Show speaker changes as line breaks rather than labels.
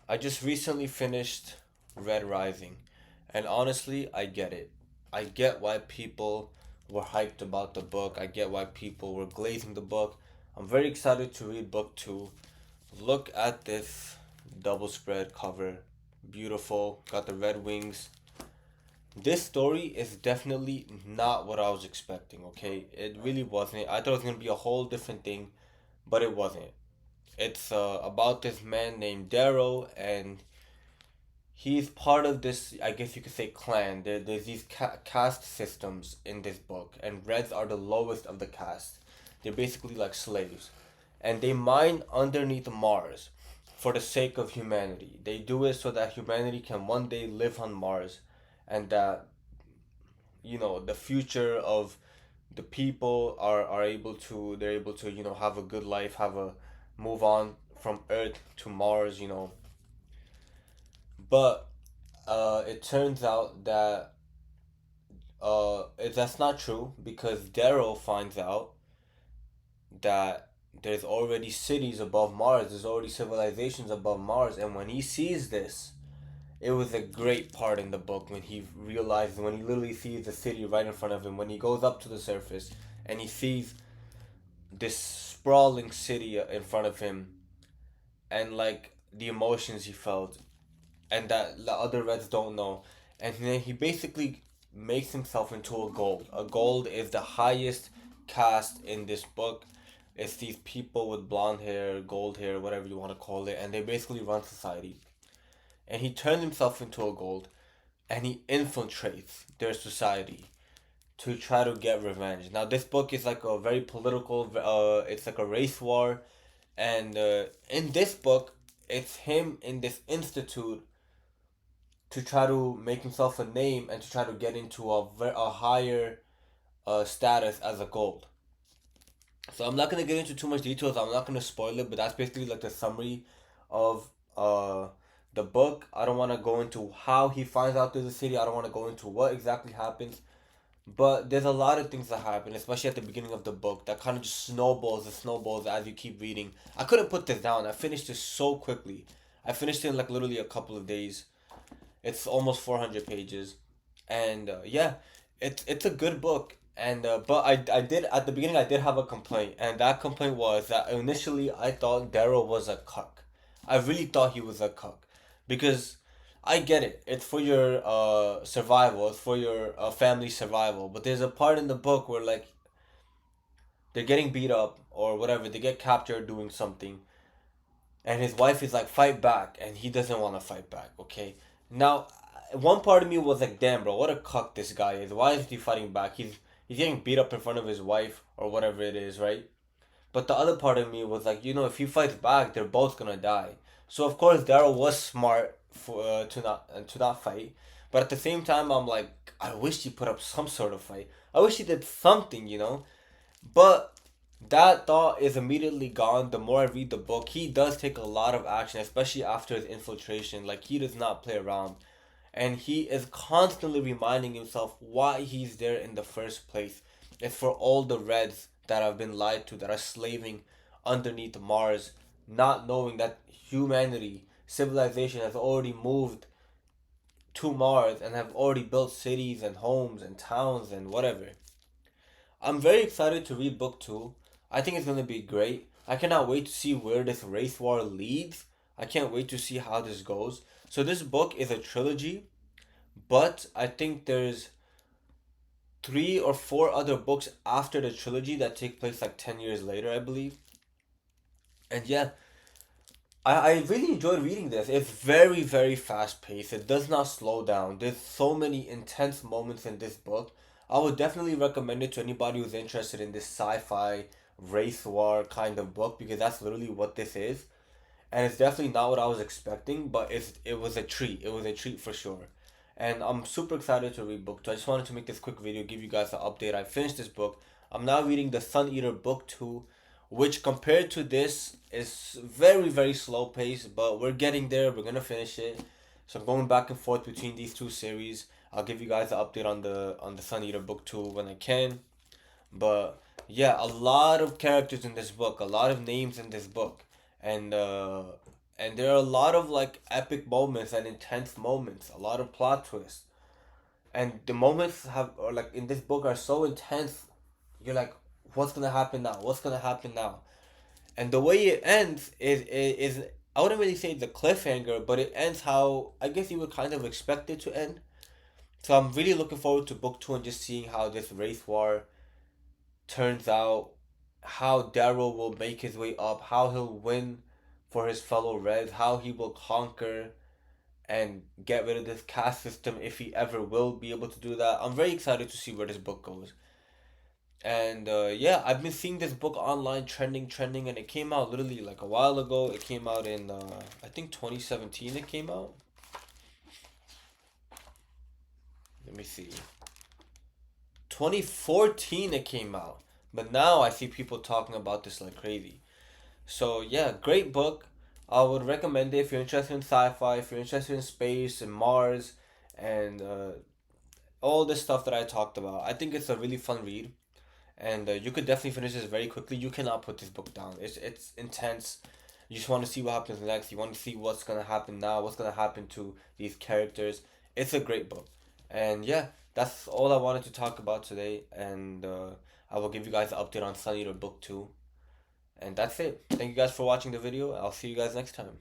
I just recently finished Red Rising, and honestly, I get it. I get why people were hyped about the book. I get why people were glazing the book. I'm very excited to read book two. Look at this double spread cover. Beautiful. Got the red wings. This story is definitely not what I was expecting, okay? It really wasn't. I thought it was going to be a whole different thing, but it wasn't. It's about this man named Darrow, and he's part of this, I guess you could say, clan. There's these caste systems in this book, and Reds are the lowest of the caste. They're basically like slaves. And they mine underneath Mars for the sake of humanity. They do it so that humanity can one day live on Mars, and that, the future of the people are able to, they're able to, have a good life, have a move on from Earth to Mars, But it turns out that that's not true because Daryl finds out that there's already cities above Mars, there's already civilizations above Mars, and when he sees this, it was a great part in the book when he realizes, when he literally sees the city right in front of him, when he goes up to the surface and he sees this sprawling city in front of him, and like the emotions he felt, and that the other Reds don't know. And then he basically makes himself into a gold. A gold is the highest caste in this book. It's these people with blonde hair, gold hair, whatever you want to call it, and they basically run society. And he turns himself into a gold, and he infiltrates their society to try to get revenge. Now, this book is like a very political. It's like a race war, and in this book, it's him in this institute to try to make himself a name and to try to get into a higher status as a gold. So I'm not gonna get into too much details. I'm not gonna spoil it, but that's basically like the summary of the book. I don't want to go into how he finds out there's a city. I don't want to go into what exactly happens. But there's a lot of things that happen, especially at the beginning of the book, that kind of just snowballs and snowballs as you keep reading. I couldn't put this down. I finished this so quickly. I finished it in like literally a couple of days. It's almost 400 pages, and yeah, it's a good book. And but I did at the beginning I did have a complaint, and that complaint was that initially I thought Daryl was a cuck. I really thought he was a cuck, because I get it. It's for your survival. It's for your family survival. But there's a part in the book where like they're getting beat up or whatever. They get captured doing something, and his wife is like, fight back, and he doesn't want to fight back. Okay, now one part of me was like, damn, bro, what a cuck this guy is. Why is he fighting back? He's getting beat up in front of his wife or whatever it is, right? But the other part of me was like, if he fights back, they're both gonna die. So of course Daryl was smart for to not fight, but at the same time I'm like, I wish he put up some sort of fight. I wish he did something. But that thought is immediately gone the more I read the book. He does take a lot of action, especially after his infiltration. Like, he does not play around. And he is constantly reminding himself why he's there in the first place. It's for all the Reds that have been lied to, that are slaving underneath Mars, not knowing that humanity, civilization has already moved to Mars and have already built cities and homes and towns and whatever. I'm very excited to read book two. I think it's gonna be great. I cannot wait to see where this race war leads. I can't wait to see how this goes. So this book is a trilogy, but I think there's three or four other books after the trilogy that take place like 10 years later, I believe. And yeah, I really enjoyed reading this. It's very, very fast paced. It does not slow down. There's so many intense moments in this book. I would definitely recommend it to anybody who's interested in this sci-fi race war kind of book, because that's literally what this is. And it's definitely not what I was expecting, but it was a treat. It was a treat for sure. And I'm super excited to read book two. I just wanted to make this quick video, give you guys an update. I finished this book. I'm now reading The Sun Eater book two, which compared to this is very, very slow pace, but we're getting there. We're gonna finish it. So I'm going back and forth between these two series. I'll give you guys an update on the Sun Eater book two when I can. But yeah, a lot of characters in this book, a lot of names in this book, and And there are a lot of like epic moments and intense moments, a lot of plot twists. And the moments have, or like in this book, are so intense. You're like, what's gonna happen now? What's gonna happen now? And the way it ends is I wouldn't really say it's a cliffhanger, but it ends how I guess you would kind of expect it to end. So I'm really looking forward to book two and just seeing how this race war turns out, how Daryl will make his way up, how he'll win for his fellow Reds, how he will conquer and get rid of this caste system if he ever will be able to do that. I'm very excited to see where this book goes. And yeah, I've been seeing this book online trending, and it came out literally like a while ago. It came out in I think 2017. It came out. Let me see. 2014 it came out. But now I see people talking about this like crazy. So yeah, great book. I would recommend it if you're interested in sci-fi, if you're interested in space and Mars, and all this stuff that I talked about. I think it's a really fun read, and you could definitely finish this very quickly. You cannot put this book down. It's intense. You just want to see what happens next. You want to see what's gonna happen now. What's gonna happen to these characters. It's a great book, and yeah, that's all I wanted to talk about today. And I will give you guys an update on Sun Eater Book 2. And that's it. Thank you guys for watching the video. I'll see you guys next time.